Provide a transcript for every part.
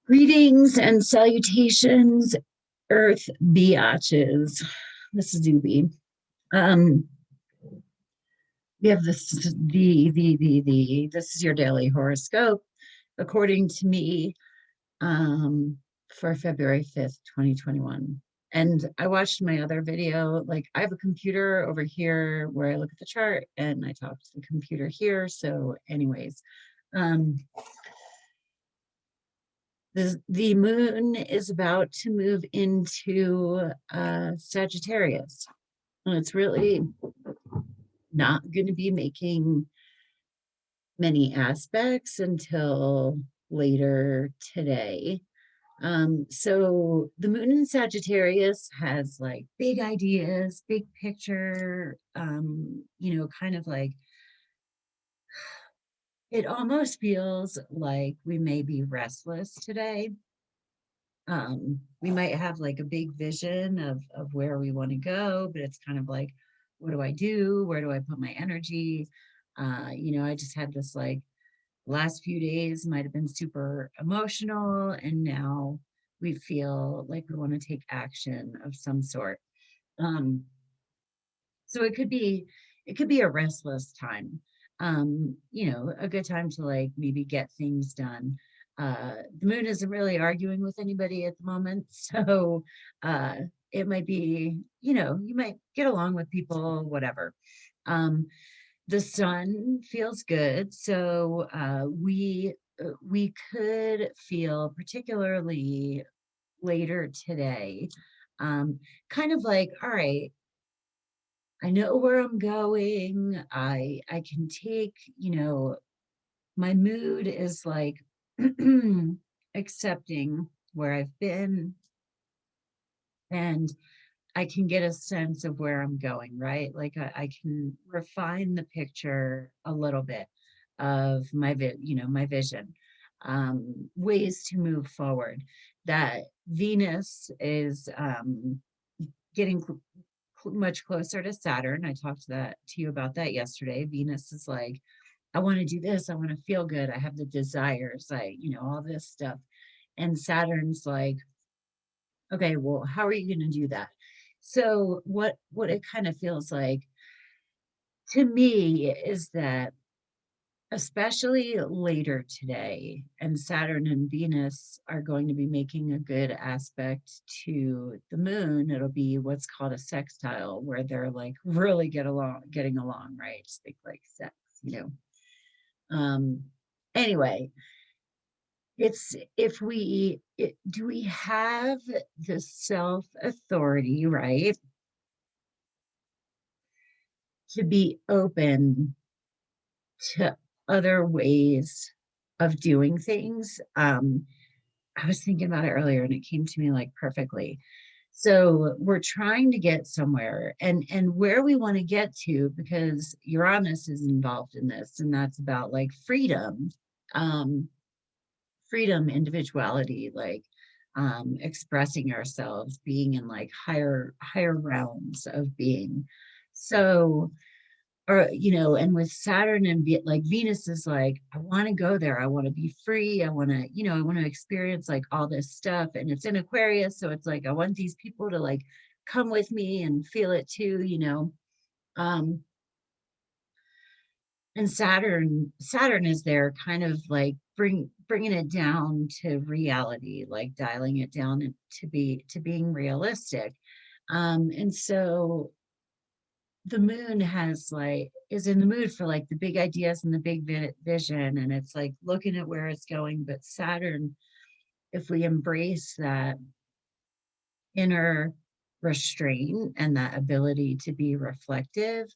Greetings and salutations, Earth biatches. This is Doobie. Um, we have this is your daily horoscope, according to me, for February 5th, 2021. And I watched my other video. Like, I have a computer over here where I look at the chart and I talk to the computer here. So, anyways, um, the moon is about to move into Sagittarius. And it's really not going to be making many aspects until later today. So the moon in Sagittarius has like big ideas, big picture, kind of like it almost feels like we may be restless today. We might have like a big vision of where we want to go, but it's kind of like, what do I do? Where do I put my energy? I just had this like last few days might have been super emotional, and now we feel like we want to take action of some sort. Um, so it could be a restless time. A good time to like maybe get things done. The moon isn't really arguing with anybody at the moment, so uh, it might be, you might get along with people, whatever. Um, the sun feels good, so we could feel particularly later today, kind of like, all right, I know where I'm going. I can take, my mood is like accepting where I've been, and I can get a sense of where I'm going, right? Like I can refine the picture a little bit of my vision, ways to move forward. That Venus is getting much closer to Saturn. I talked to you about that yesterday. Venus is like, I want to do this. I want to feel good. I have the desires, all this stuff. And Saturn's like, okay, well, how are you going to do that? So what it kind of feels like to me is that especially later today, and Saturn and Venus are going to be making a good aspect to the moon. It'll be what's called a sextile, where they're like really getting along, right? Just like sex, you know. Anyway, it's if we do we have the self authority, right, to be open to other ways of doing things. I was thinking about it earlier and it came to me like perfectly. So we're trying to get somewhere, and where we want to get to, because Uranus is involved in this, and that's about like freedom, um, freedom, individuality, like expressing ourselves, being in like higher realms of being. So or and with Saturn and like Venus is like, I want to go there, I want to be free, I want to, I want to experience like all this stuff, and it's in Aquarius, so it's like I want these people to like come with me and feel it too, um and Saturn is there kind of like bringing it down to reality, like dialing it down to being realistic. And so the moon is in the mood for like the big ideas and the big vision, and it's like looking at where it's going. But Saturn, if we embrace that inner restraint and that ability to be reflective,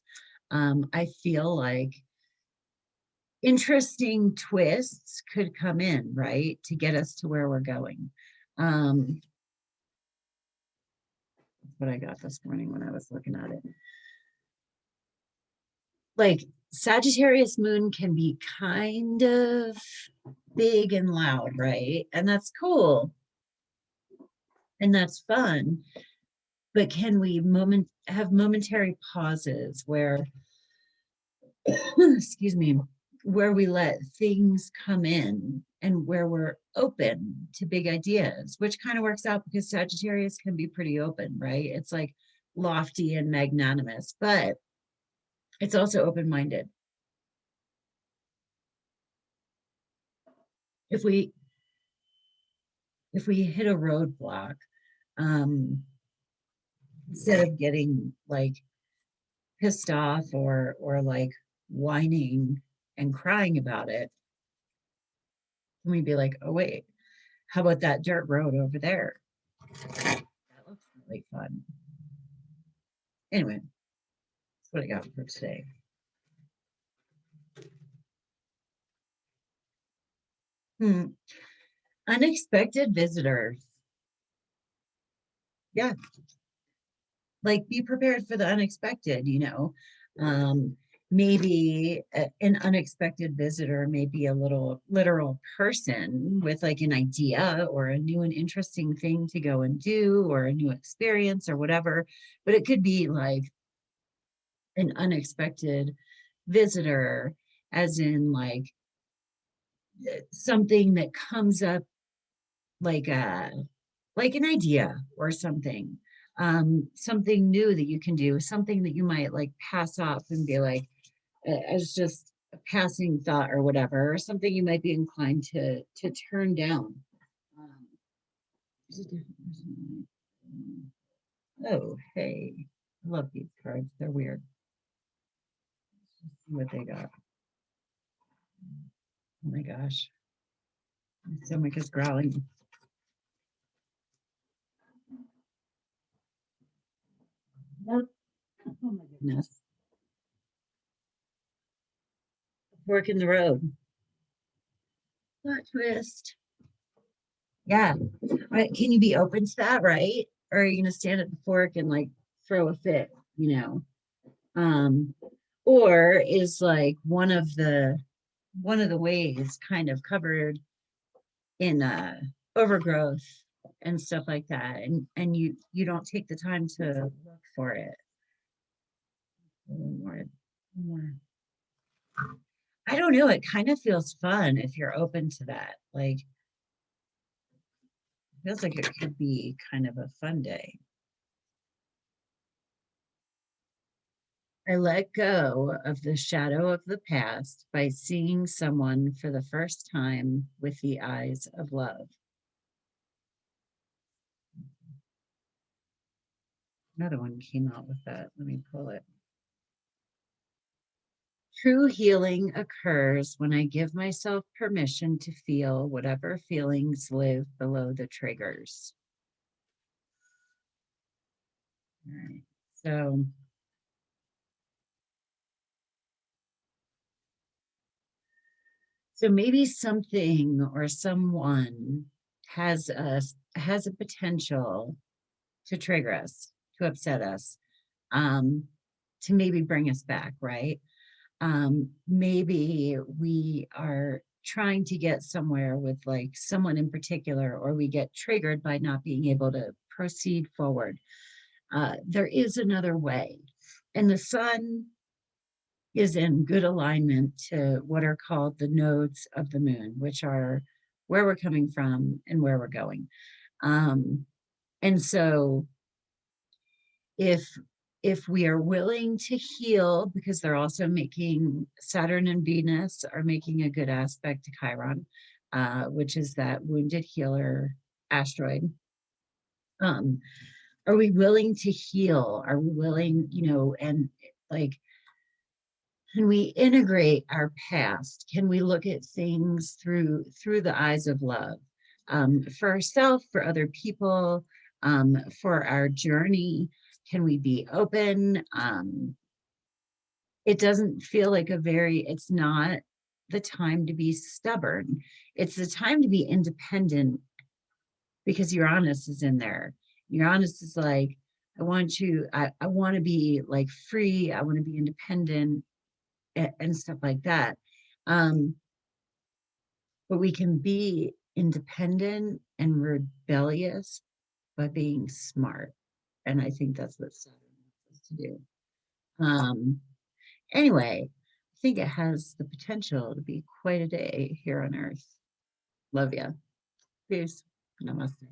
I feel like interesting twists could come in, right, to get us to where we're going. That's what I got this morning when I was looking at it. Like Sagittarius moon can be kind of big and loud, right? And that's cool and that's fun. But can we have momentary pauses where, excuse me, where we let things come in and where we're open to big ideas, which kind of works out because Sagittarius can be pretty open, right? It's like lofty and magnanimous, but it's also open-minded. If we hit a roadblock, instead of getting like pissed off or like whining and crying about it, can we be like, oh wait, how about that dirt road over there? That looks really fun. Anyway, that's what I got for today. Unexpected visitors. Yeah, like be prepared for the unexpected, maybe an unexpected visitor may be a little literal person with like an idea or a new and interesting thing to go and do or a new experience or whatever, but it could be like an unexpected visitor as in like something that comes up like an idea or something, something new that you can do, something that you might like pass off and be like as just a passing thought or whatever, or something you might be inclined to turn down. um, oh hey, I love these cards, they're weird. Let's see what they got. Oh my gosh, my stomach is growling. Oh my goodness. Fork in the road. Plot twist. Yeah. Right. Can you be open to that, right? Or are you gonna stand at the fork and like throw a fit, you know? Um, or is like one of the ways kind of covered in overgrowth and stuff like that, and you don't take the time to look for it. A little more. I don't know, it kind of feels fun if you're open to that. Like feels like it could be kind of a fun day. I let go of the shadow of the past by seeing someone for the first time with the eyes of love. Another one came out with that. Let me pull it. True healing occurs when I give myself permission to feel whatever feelings live below the triggers. All right. So maybe something or someone has a potential to trigger us, to upset us, um, to maybe bring us back, right? Maybe we are trying to get somewhere with like someone in particular, or we get triggered by not being able to proceed forward. There is another way. And the sun is in good alignment to what are called the nodes of the moon, which are where we're coming from and where we're going. And so if we are willing to heal, because they're also making Saturn and Venus are making a good aspect to Chiron, which is that wounded healer asteroid. Um, are we willing to heal? Are we willing, and like, can we integrate our past? Can we look at things through the eyes of love, for ourselves, for other people, for our journey? Can we be open? It doesn't feel like it's not the time to be stubborn. It's the time to be independent because Uranus is in there. Uranus is like, I want to be like free. I want to be independent and stuff like that. Um, but we can be independent and rebellious by being smart. And I think that's what Saturn wants us to do. Anyway, think it has the potential to be quite a day here on Earth. Love ya. Peace. Namaste.